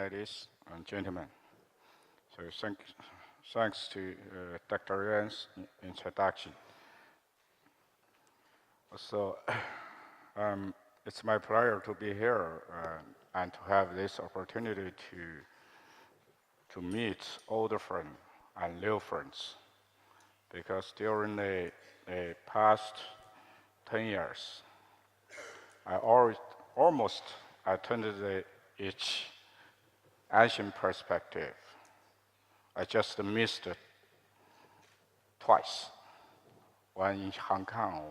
ladies and gentlemen. So thanks to Dr. Yuan's introduction. So it's my pleasure to be here and to have this opportunity to meet older friends and new friends. Because during the past 10 years, I almost attended each Asian perspective. I just missed it twice. One in Hong Kong,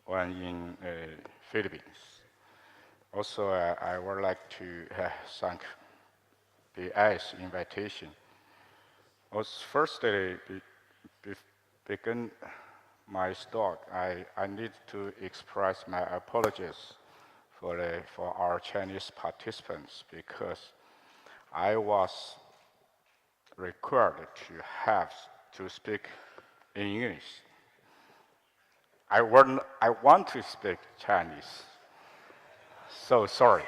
one in Philippines. Also, I would like to thank PRRS invitation. Firstly, begin my talk, I need to express my apologies for our Chinese participants because I was required to speak in English. I want to speak Chinese, so sorry.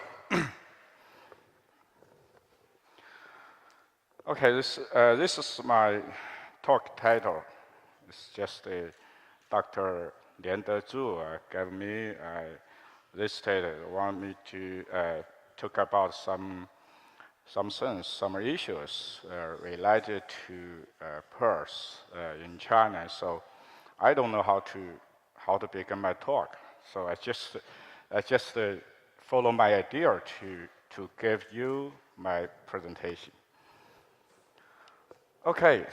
Okay, this is my talk title. It's just Dr. Lian Dezhu gave me this title. Want me to talk about some things, some issues related to PRRS in China. So I don't know how to begin my talk. So I just follow my idea to give you my presentation. Okay,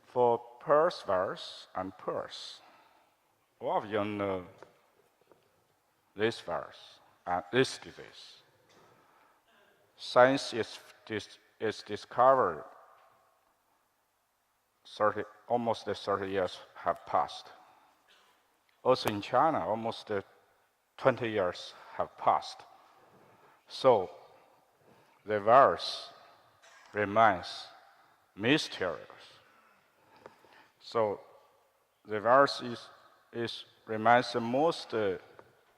for PRRS virus and PRRS, all of you know this virus and this disease. Science is discovered almost 30 years have passed. Also in China, almost 20 years have passed. So the virus remains mysterious. So the virus remains the most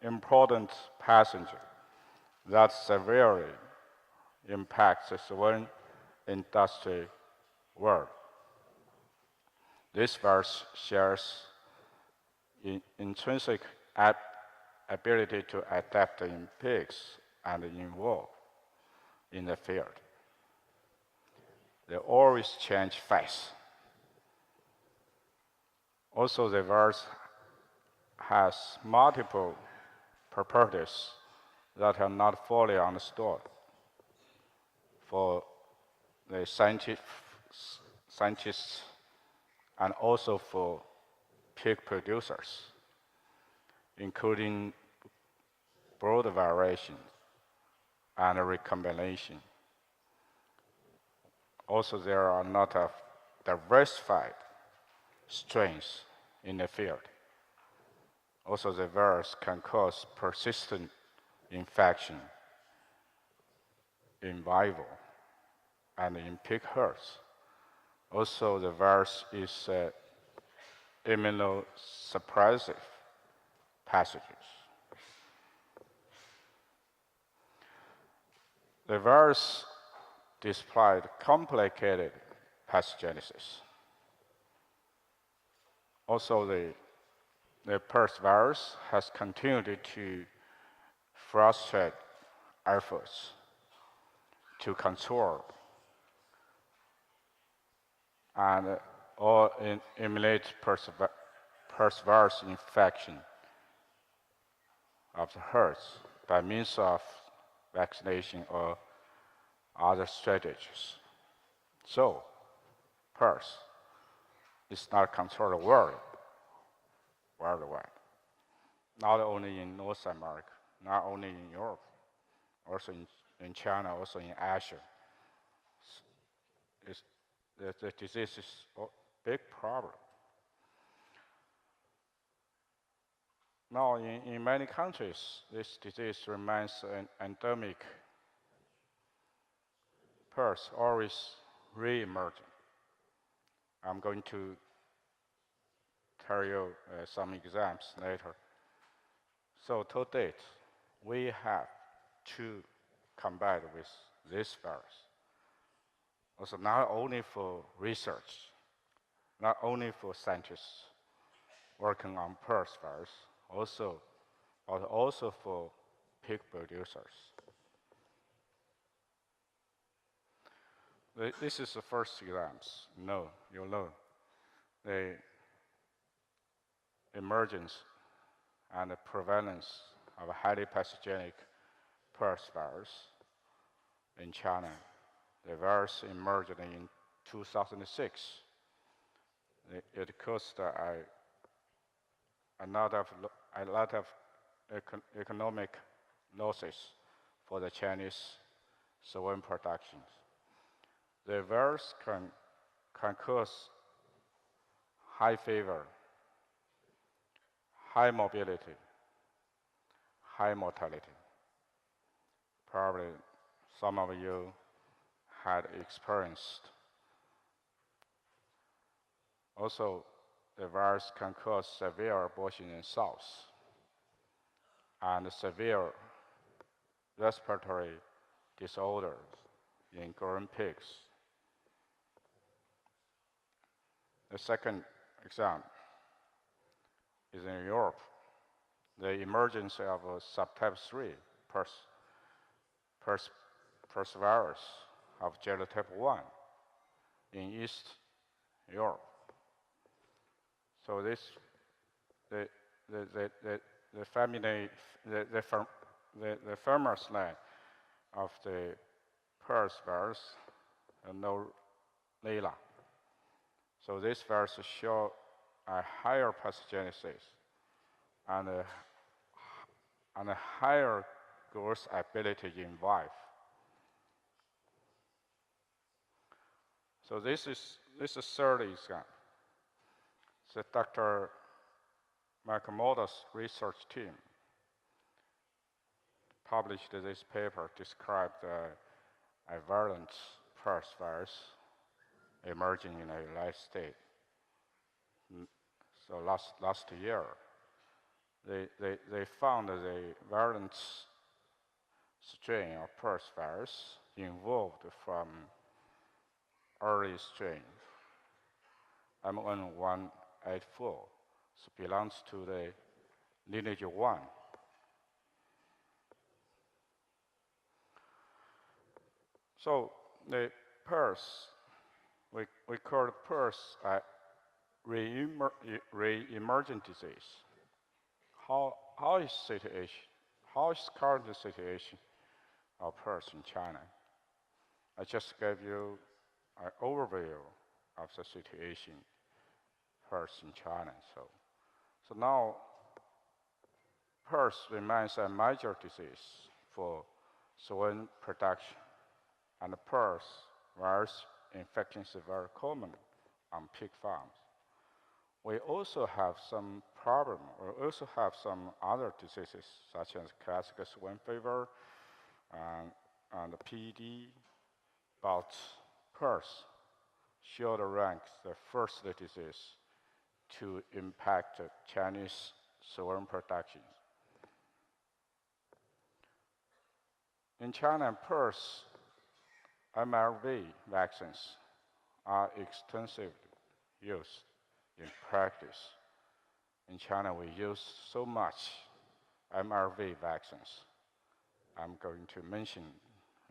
important passenger that severely impacts the civilian industry world. This virus shares intrinsic ability to adapt in pigs and evolve in the field. They always change fast. Also, the virus has multiple properties that are not fully understood for the scientists and also for pig producers, including broad variation and recombination. Also, there are not diversified strains in the field. Also, the virus can cause persistent infection in vivo and in pig herds. Also, the virus is immunosuppressive pathogens. The virus displayed complicated pathogenesis. Also, the PRRS virus has continued to frustrate efforts to control and or eliminate PRRS virus infection of the herds by means of vaccination or other strategies. So, PRRS is not controlled worldwide, not only in North America, not only in Europe, also in China, also in Asia. The disease is a big problem. Now, in many countries, this disease remains an endemic. PRRS always re-emerging. I'm going to tell you some examples later. So to date, we have to combat with this virus. Also, not only for research, not only for scientists working on PRRS virus, but also for pig producers. This is the first example. No, you know, the emergence and the prevalence of a highly pathogenic PRRS virus in China. The virus emerged in 2006. It caused a lot of economic losses for the Chinese swine productions. The virus can cause high fever, high mobility, high mortality. Probably some of you had experienced. Also, the virus can cause severe abortion in sows and severe respiratory disorders in growing pigs. The second example is in Europe. The emergence of subtype 3 PRRS virus of genotype 1 in East Europe. So this, the famous line of the PRRS virus, no Lila. So this virus shows a higher pathogenesis and a higher growth ability in wife. So this is third example. So Dr. Makamoto's research team published this paper, described a virulent PRRS virus emerging in the United States. So last year, they found the virulent strain of PRRS virus involved from early strain M1184, so belongs to the lineage 1. So the PRRS, we call PRRS a re-emergent disease. How is situation? How is current situation of PRRS in China? I just gave you an overview of the situation PRRS in China. So now PRRS remains a major disease for swine production, and PRRS virus infections are very common on pig farms. We also have some problem. We also have some other diseases such as classical swine fever and PED, but PRRS should rank the first disease to impact Chinese swine production. In China, PRRS MRV vaccines are extensively used in practice. In China, we use so much MRV vaccines. I'm going to mention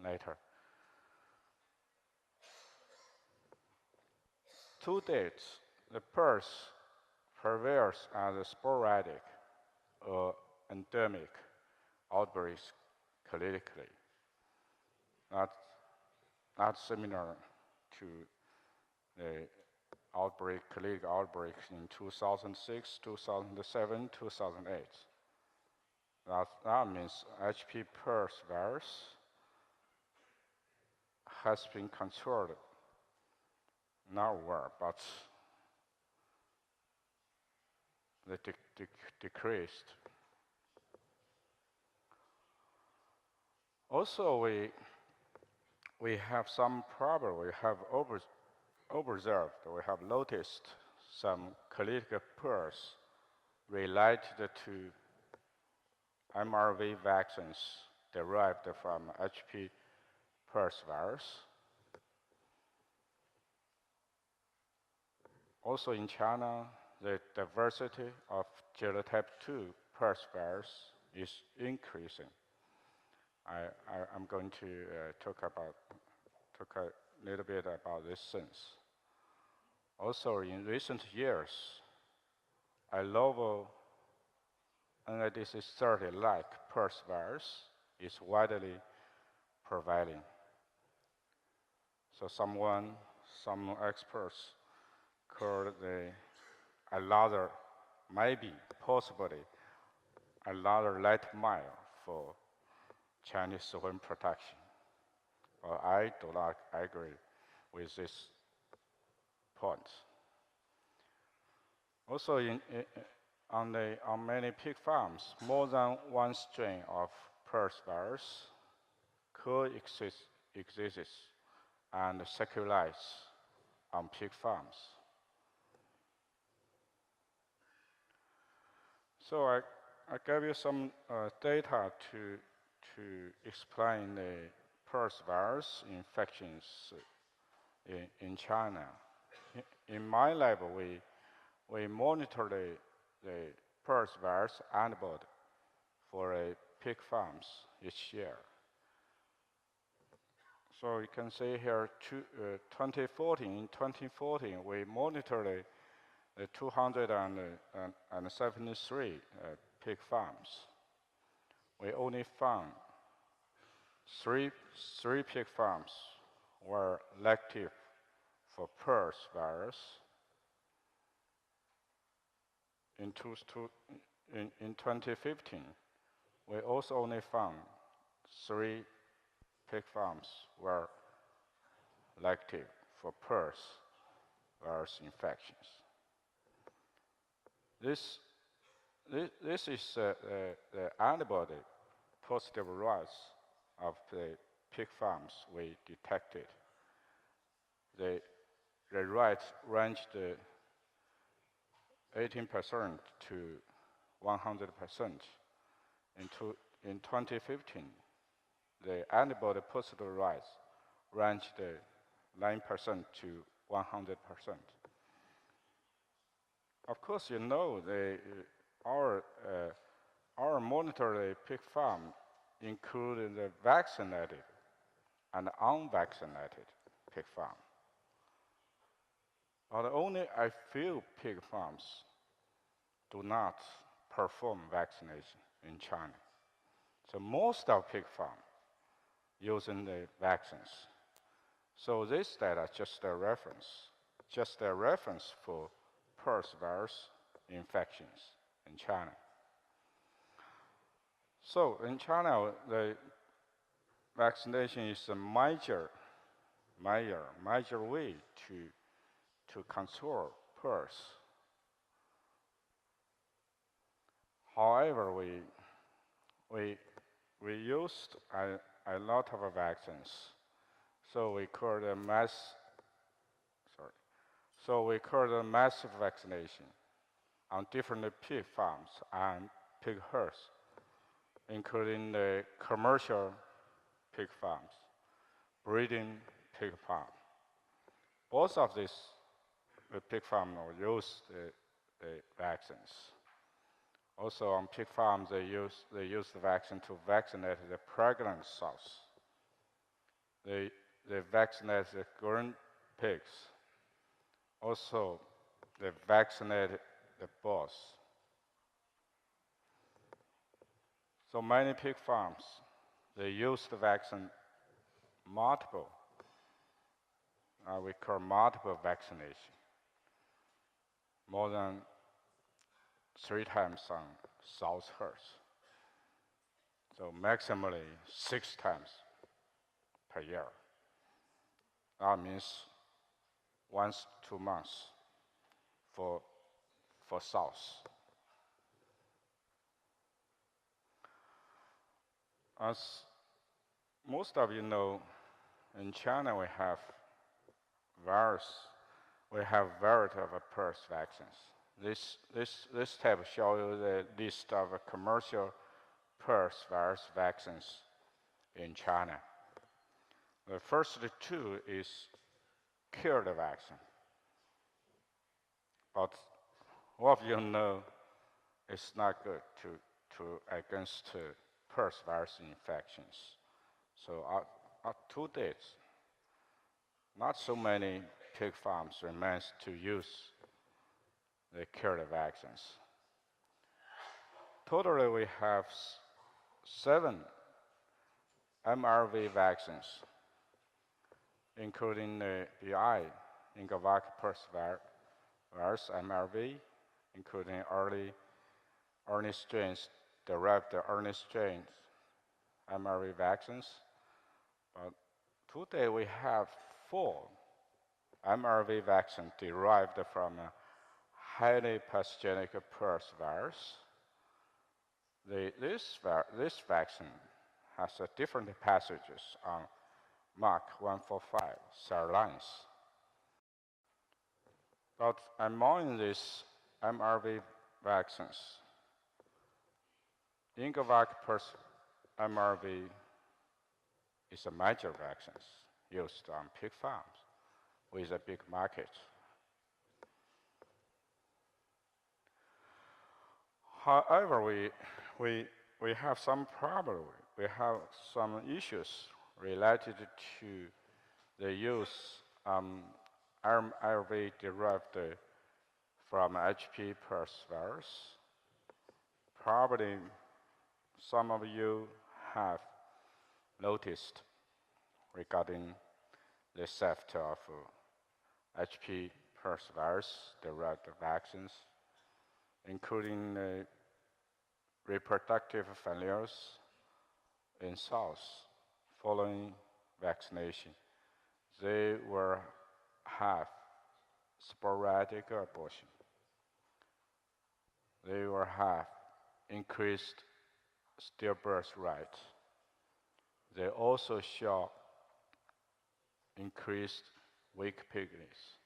later. To date, the PRRS prevails as sporadic or endemic outbreaks clinically, not similar to the clinic outbreaks in 2006, 2007, 2008. That means HP PRRS virus has been controlled, not well, but they decreased. Also, we have some problem. We have observed, we have noticed some clinical PRRS related to MRV vaccines derived from HP PRRS virus. Also in China, the diversity of genotype 2 PRRS virus is increasing. I'm going to talk a little bit about this since. Also, in recent years, a novel NIDC30-like PRRS virus is widely prevailing. So some experts call possibly another light mile for Chinese sovereign protection. Well, I do not agree with this point. Also, on many pig farms, more than one strain of PRRS virus coexists and circulates on pig farms. So I gave you some data to explain the PRRS virus infections in China. In my lab, we monitor the PRRS virus antibody for pig farms each year. So you can see here, 2014, we monitored the 273 pig farms. We only found three pig farms were active for PRRS virus. In 2015, we also only found 3 pig farms were active for PRRS virus infections. This is the antibody positive rise of the pig farms we detected. The rate ranged 18% to 100%. In 2015, the antibody positive rise ranged 9% to 100%. Of course, you know our monitored pig farm included the vaccinated and unvaccinated pig farm. But only a few pig farms do not perform vaccination in China. So most of pig farms using the vaccines. So this data is just a reference for PRRS virus infections in China. So in China, the vaccination is a major way to control PRRS. However, we used a lot of vaccines, so we called a massive vaccination on different pig farms and pig herds, including the commercial pig farms, breeding pig farm. Both of these pig farms use the vaccines. Also, on pig farms, they use the vaccine to vaccinate the pregnant sows. They vaccinate the green pigs. Also, they vaccinate the bulls. So many pig farms, they use the vaccine multiple. We call multiple vaccination. More than 3 times on sows herds. So maximally 6 times per year. That means once 2 months for sows. As most of you know, in China we have variety of PRRS vaccines. This tab shows you the list of commercial PRRS virus vaccines in China. The first two is cure the vaccine. But all of you know it's not good to against PRRS virus infections. So to date, not so many pig farms remains to use the curative vaccines. Totally, we have 7 MRV vaccines, including the BI, Ingavac PRRS virus MRV, including early strains, derived early strains MRV vaccines. But today we have 4 MRV vaccines derived from a highly pathogenic PRRS virus. This vaccine has different passages on Mark 145 cell lines. But among these MRV vaccines, Ingavac PRRS MRV is a major vaccine used on pig farms with a big market. However, we have some problem. We have some issues related to the use RV derived from HP PRRS virus. Probably some of you have noticed regarding the theft of HP PRRS virus derived vaccines, including reproductive failures in south following vaccination. They will have sporadic abortion. They will have increased stillbirth rate. They also show increased weak piglets.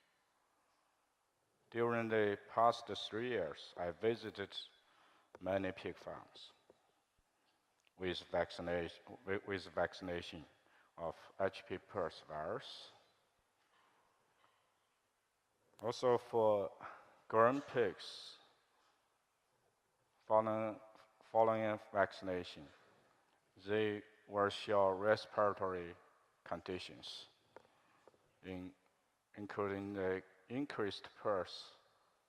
During the past 3 years, I visited many pig farms with vaccination of HP PRRS virus. Also for grown pigs following vaccination, they will show respiratory conditions, including the increased PRRS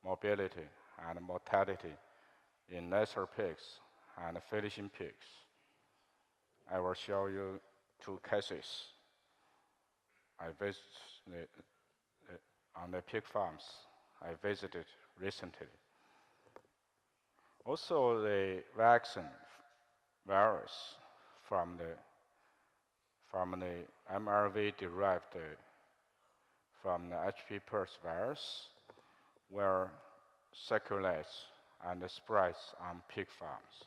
morbidity and mortality in lesser pigs and finishing pigs. I will show you 2 cases I visited on the pig farms I visited recently. Also, the vaccine virus from the MRV derived from the HP PRRS virus will circulate and spreads on pig farms.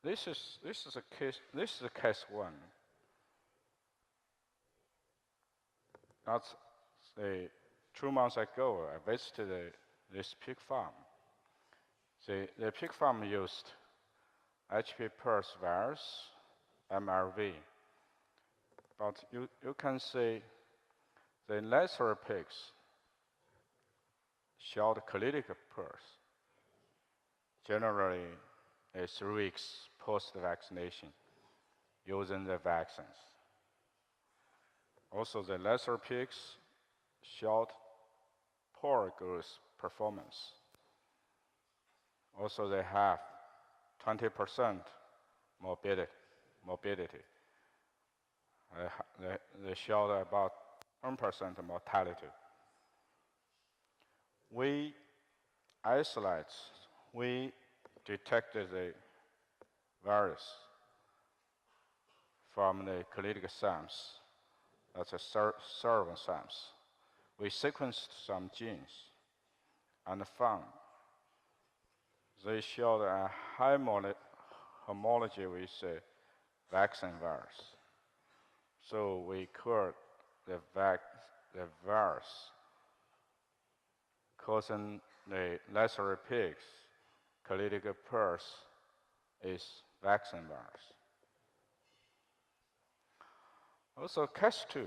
This is case 1. That's 2 months ago, I visited this pig farm. The pig farm used HP PRRS virus, MRV. But you can see the lesser pigs showed clinical PRRS, generally 3 weeks post-vaccination using the vaccines. Also, the lesser pigs showed poor growth performance. Also, they have 20% morbidity. They showed about 1% mortality. We detected the virus from the clinical samples, that's a servant samples. We sequenced some genes and found they showed a high homology with the vaccine virus. So we cured the virus causing the lesser pigs clinical PRRS is vaccine virus. Also, Cas2,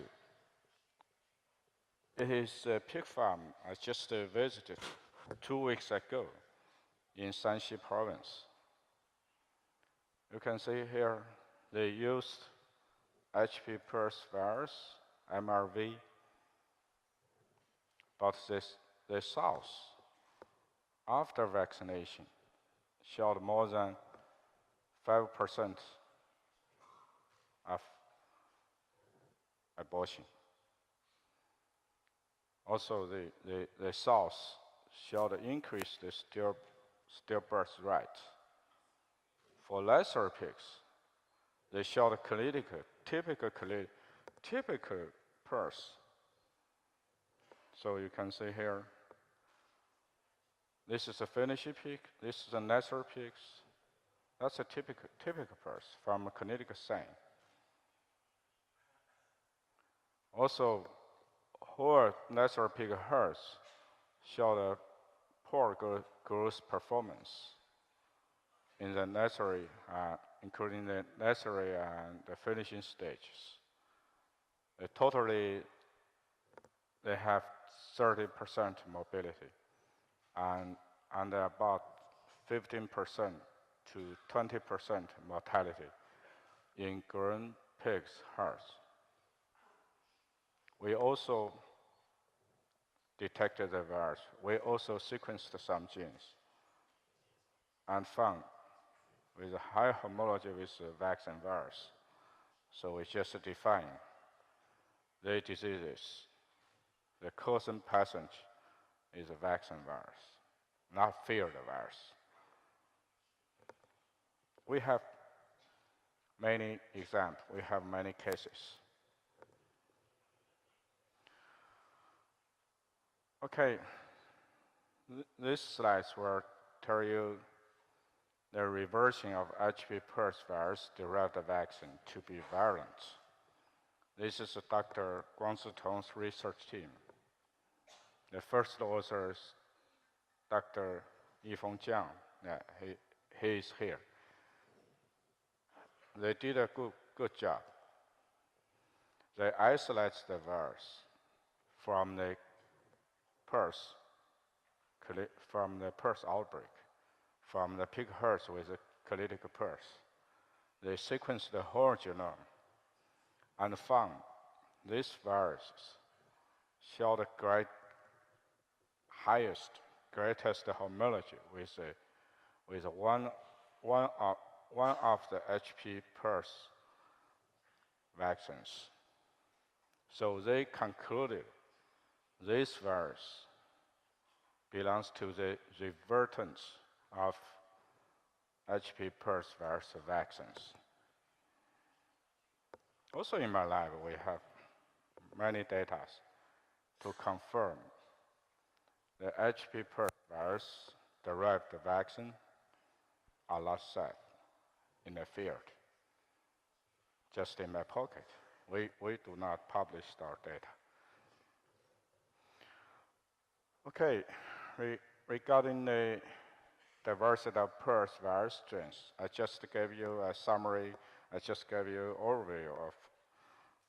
it is a pig farm I just visited 2 weeks ago in Shanxi province. You can see here they used PRRS virus, MRV, but the cells after vaccination showed more than 5% of abortion. Also, the cells showed increased stillbirth rate. For lesser pigs, they showed typical PRRS. So you can see here, this is a Finnish pig, this is a lesser pigs. That's a typical PRRS from a clinical sign. Also, whole lesser pig herds showed a poor growth performance in the nursery, including the nursery and the finishing stages. Totally, they have 30% mobility and about 15% to 20% mortality in grown pigs herds. We also detected the virus. We also sequenced some genes and found with a high homology with the vaccine virus. So we just define the diseases. The causing pathogen is a vaccine virus, not field virus. We have many examples. We have many cases. Okay, these slides will tell you the reversing of PRRS virus-derived vaccine to be virulent. This is Dr. Guang Zitong's research team. The first author is Dr. Yifeng Jiang. Yeah, he is here. They did a good job. They isolate the virus from the PRRS outbreak, from the pig herds with a clinical PRRS. They sequenced the whole genome and found these viruses showed the greatest homology with one of the PRRS vaccines. So they concluded this virus belongs to the revertants of PRRS virus vaccines. Also in my lab, we have many data to confirm the PRRS virus-derived vaccine are not safe in the field, just in my pocket. We do not publish our data. Okay, regarding the diversity of PRRS virus strains, I just gave you a summary. I just gave you an overview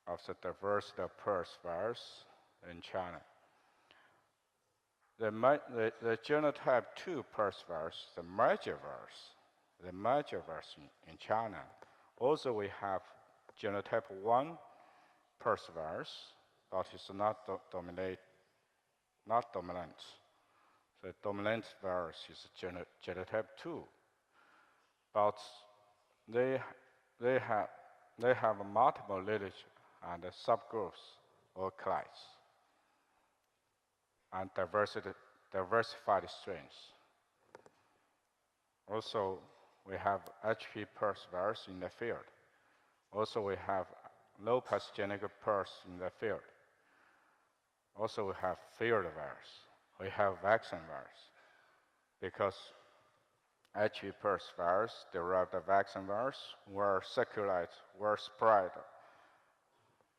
of the diversity of PRRS virus in China. The genotype 2 PRRS virus, the major virus in China. Also, we have genotype 1 PRRS virus, but it's not dominant. The dominant virus is genotype 2, but they have multiple lineage and subgroups or clades and diversified strains. Also, we have PRRS virus in the field. Also, we have low pathogenic PRRS in the field. Also, we have field virus. We have vaccine virus because PRRS virus derived vaccine virus were spread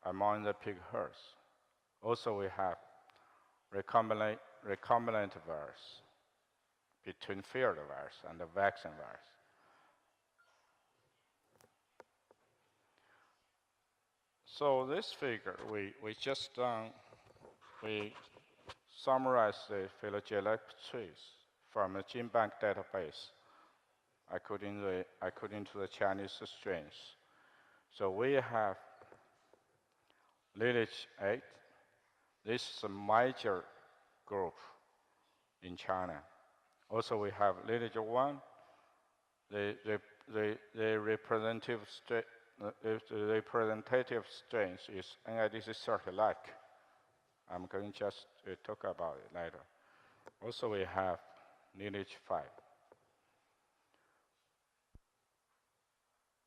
among the pig herds. Also, we have recombinant virus between field virus and the vaccine virus. So this figure, we just we summarize the phylogenetic trees from the gene bank database according to the Chinese strains. So we have lineage 8. This is a major group in China. Also, we have lineage 1. The representative strains is NIDC 30 like. I'm going just to talk about it later. Also, we have lineage 5.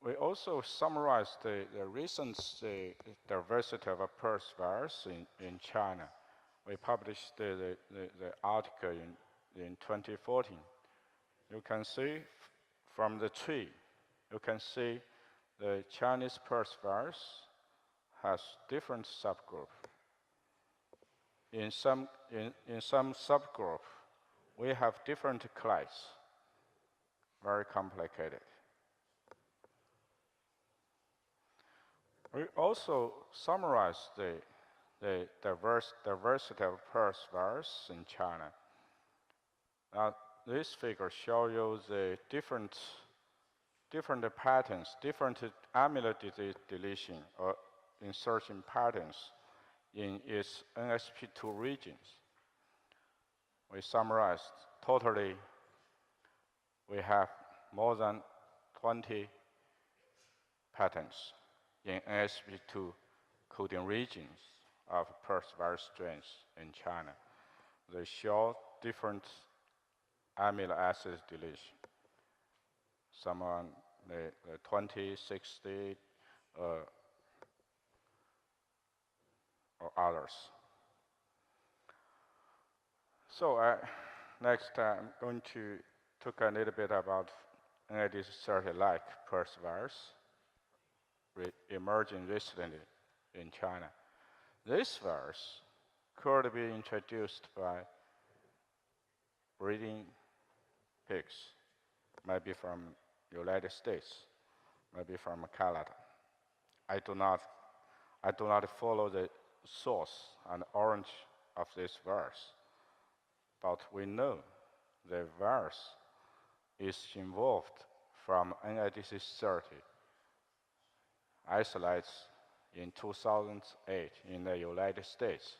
We also summarize the recent diversity of PRRS virus in China. We published the article in 2014. You can see from the tree, you can see the Chinese PRRS virus has different subgroups. In some subgroup, we have different clades, very complicated. We also summarize the diversity of PRRS virus in China. Now, this figure shows you the different patterns, different amyloid deletion or insertion patterns in its NSP2 regions. We summarized totally, we have more than 20 patterns in NSP2 coding regions of PRRS virus strains in China. They show different amino acid deletion. Some on the 20, 60, or others. So next I'm going to talk a little bit about NIDC 30-like PRRS virus emerging recently in China. This virus could be introduced by breeding pigs, maybe from United States, maybe from Canada. I do not follow the source and origin of this virus, but we know the virus is involved from NIDC 30 isolates in 2008 in the United States.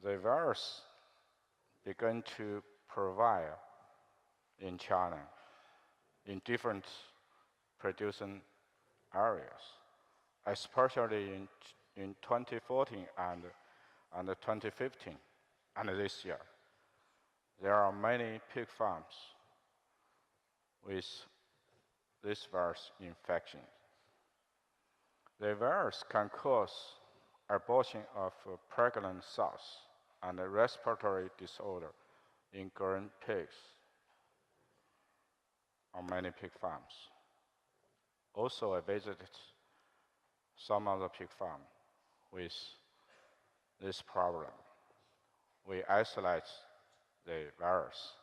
The virus began to prevail in China in different producing areas, especially in 2014 and 2015 and this year. There are many pig farms with this virus infection. The virus can cause abortion of pregnant sows and a respiratory disorder in grown pigs on many pig farms. Also, I visited some other pig farm with this problem. We isolate the virus.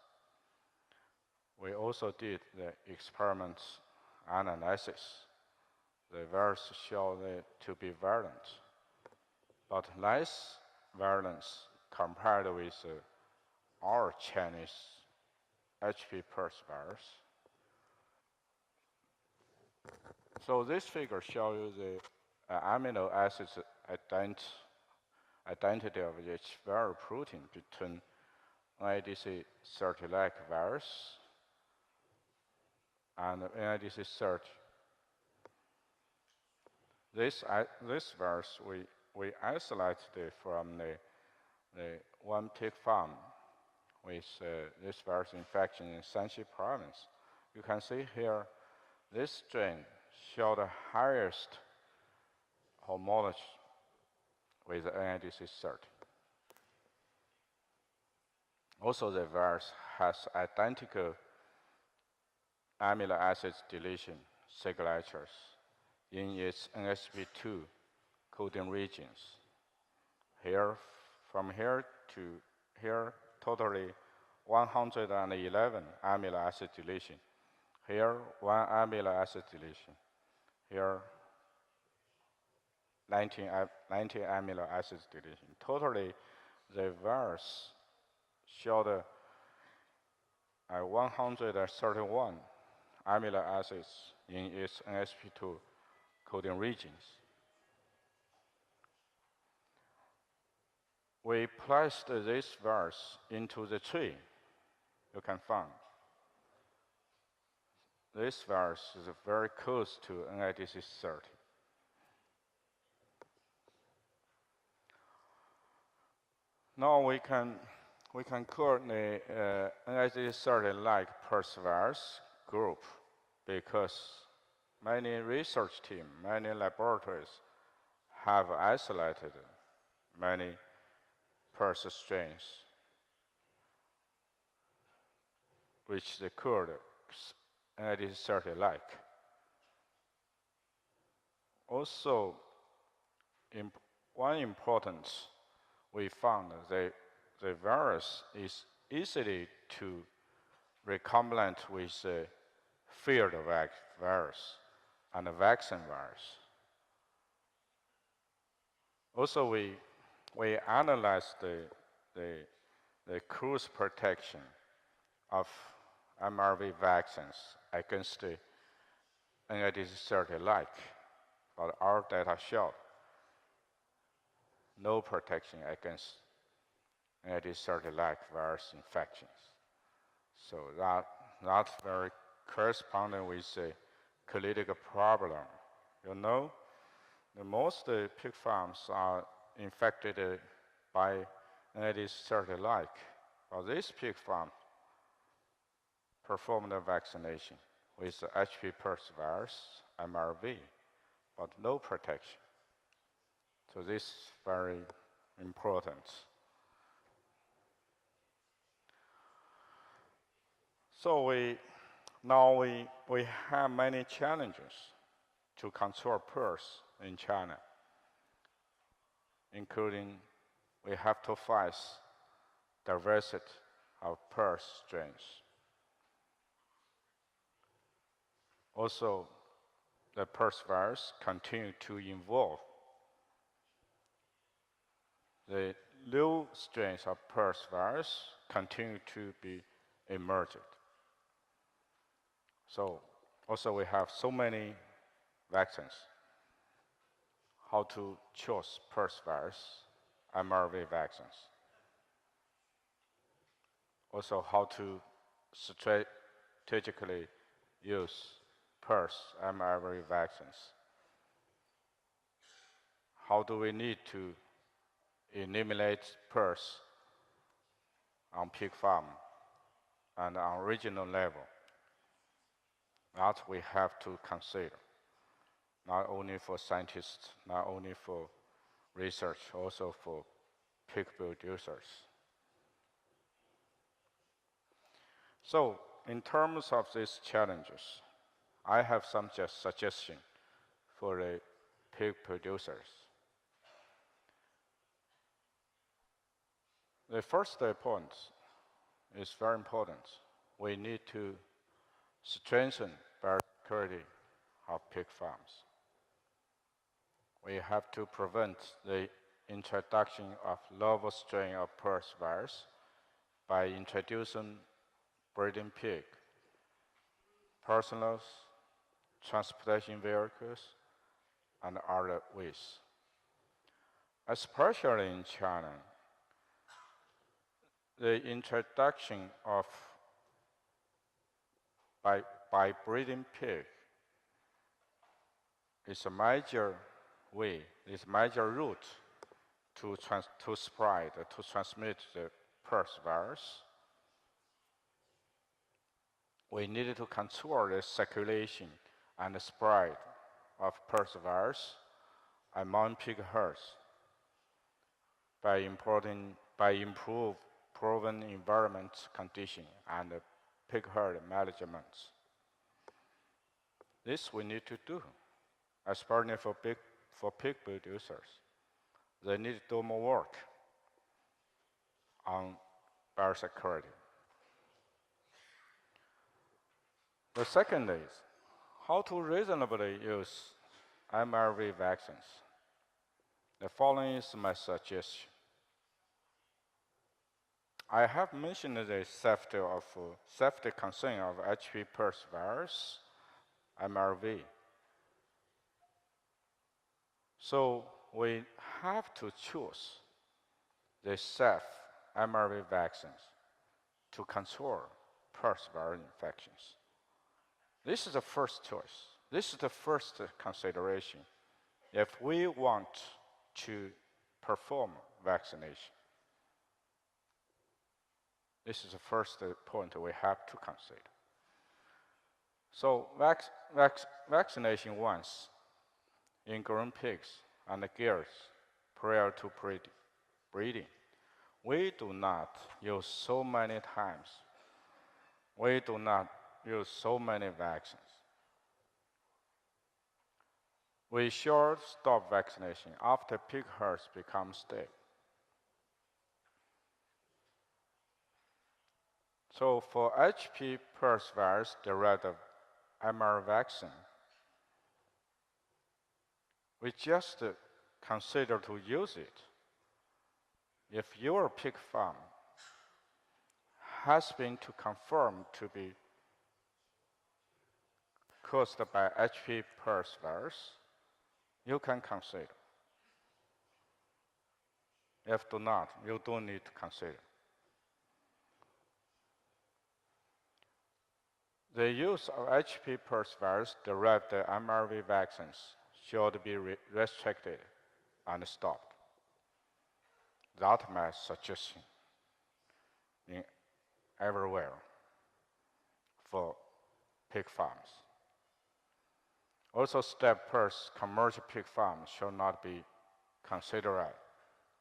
We also did the experiments analysis. The virus showed it to be virulent, but less virulence compared with our Chinese HP PRRS virus. So this figure shows you the amino acids identity of each viral protein between NIDC 30-like virus and NIDC 30. This virus we isolated from the one pig farm with this virus infection in Shanxi province. You can see here, this strain showed the highest homology with NIDC 30. Also, the virus has identical amino acid deletion signatures in its NSP2 coding regions. Here, from here to here, totally 111 amino acid deletion. Here, 1 amino acid deletion. Here, 19 amino acids deletion. Totally, the virus showed 131 amino acids in its NSP2 coding regions. We placed this virus into the tree. You can find this virus is very close to NIDC30. Now we can coordinate NIDC30-like PRRS group because many research teams, many laboratories have isolated many PRRS strains which they could NIDC30-like. Also, one important we found that the virus is easily to recombinant with the field virus and the vaccine virus. Also, we analyzed the cross protection of mRNA vaccines against the NIDC30-like, but our data showed no protection against NIDC30-like virus infections. So that's very corresponding with the clinical problem. You know, most pig farms are infected by NIDC30-like, but this pig farm performed a vaccination with the HPPRRS virus, MRV, but no protection. So this is very important. So we have many challenges to control PRRS in China, including we have to face diversity of PRRS strains. Also, the PRRS virus continue to evolve. The new strains of PRRS virus continue to be emerged. So also we have so many vaccines. How to choose PRRS virus, mRNA vaccines. Also how to strategically use PRRS, mRNA vaccines. How do we need to eliminate PRRS on pig farm and on regional level? That we have to consider, not only for scientists, not only for research, also for pig producers. So, in terms of these challenges, I have some suggestions for the pig producers. The first point is very important. We need to strengthen biosecurity of pig farms. We have to prevent the introduction of novel strain of PRRS virus by introducing breeding pig, personals, transportation vehicles, and other ways. Especially in China, the introduction of by breeding pig is a major way, is a major route to spread, to transmit the PRRS virus. We needed to control the circulation and the spread of PRRS virus among pig herds by improved proven environment condition and pig herd management. This we need to do, especially for pig producers. They need to do more work on biosecurity. The second is how to reasonably use mRNA vaccines. The following is my suggestion. I have mentioned the safety concern of HPV virus, MRV. So we have to choose the safe MRV vaccines to control PRRS infections. This is the first choice. This is the first consideration if we want to perform vaccination. This is the first point we have to consider. So vaccination once in grown pigs and gears prior to breeding. We do not use so many times. We do not use so many vaccines. We should stop vaccination after pig herds become stable. So for HPV virus derived mRNA vaccine, we just consider to use it if your pig farm has been confirmed to be caused by HPV virus, you can consider. If do not, you don't need to consider. The use of HPV virus derived mRNA vaccines should be restricted and stopped. That's my suggestion in everywhere for pig farms. Also, step first, commercial pig farms should not be considered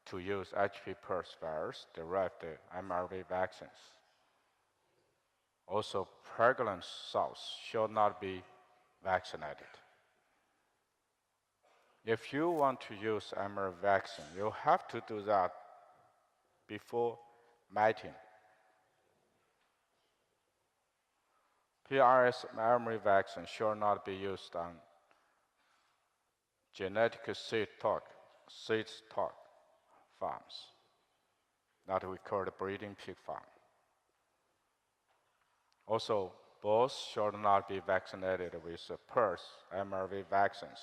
to use HPV virus derived mRNA vaccines. Also, pregnant sows should not be vaccinated. If you want to use mRNA vaccine, you have to do that before mating. PRRS mRNA vaccine should not be used on genetic seed stock farms that we call the breeding pig farm. Also, bulls should not be vaccinated with PRRS mRNA vaccines.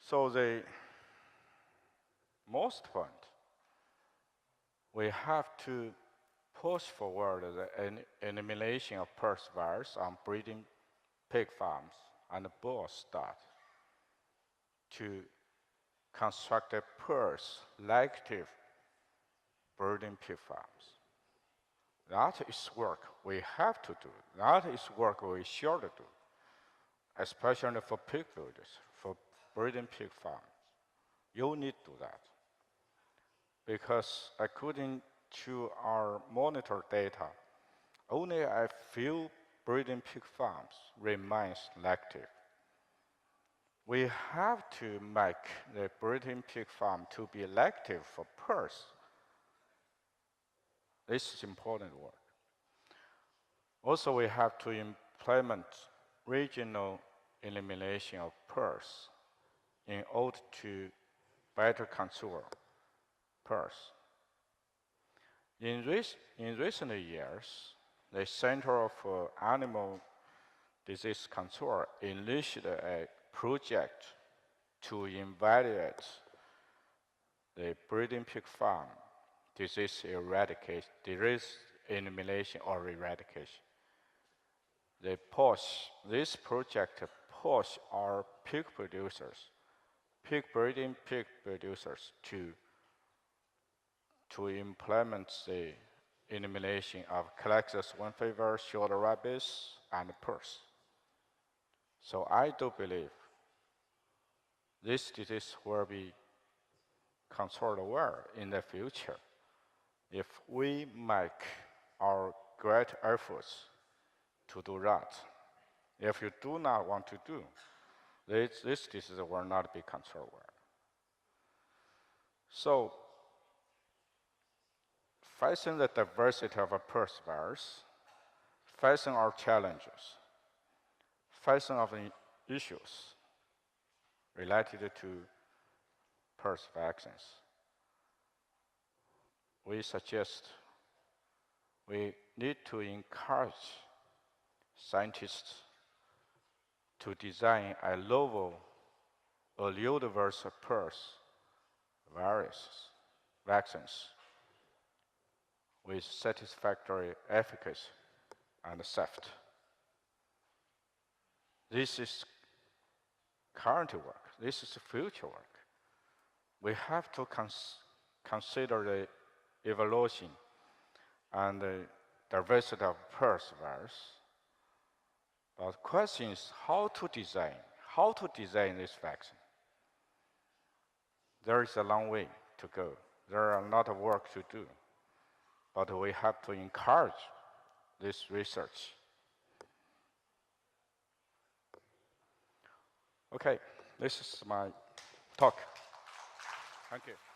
So the most point, we have to push forward the elimination of PRRS virus on breeding pig farms and bull stud to construct a PRRS selective breeding pig farms. That is work we have to do. That is work we should do, especially for pig breeders, for breeding pig farms. You need to do that. Because according to our monitor data, only a few breeding pig farms remain selective. We have to make the breeding pig farm to be elective for PRRS. This is important work. Also, we have to implement regional elimination of PRRS in order to better control PRRS. In recent years, the Center for Animal Disease Control initiated a project to evaluate the breeding pig farm disease elimination or eradication. This project pushed our breeding pig producers to implement the elimination of Calaxus swine fever, shoulder rabies, and PRRS. So I do believe this disease will be controlled well in the future if we make our great efforts to do that. If you do not want to do, this disease will not be controlled well. So, facing the diversity of a PRRS virus, facing our challenges, facing of the issues related to PRRS vaccines, we suggest we need to encourage scientists to design a novel or universe of PRRS vaccines with satisfactory efficacy and safety. This is current work. This is future work. We have to consider the evolution and the diversity of PRRS virus. But the question is how to design this vaccine. There is a long way to go. There are a lot of work to do. But we have to encourage this research. Okay, this is my talk. Thank you.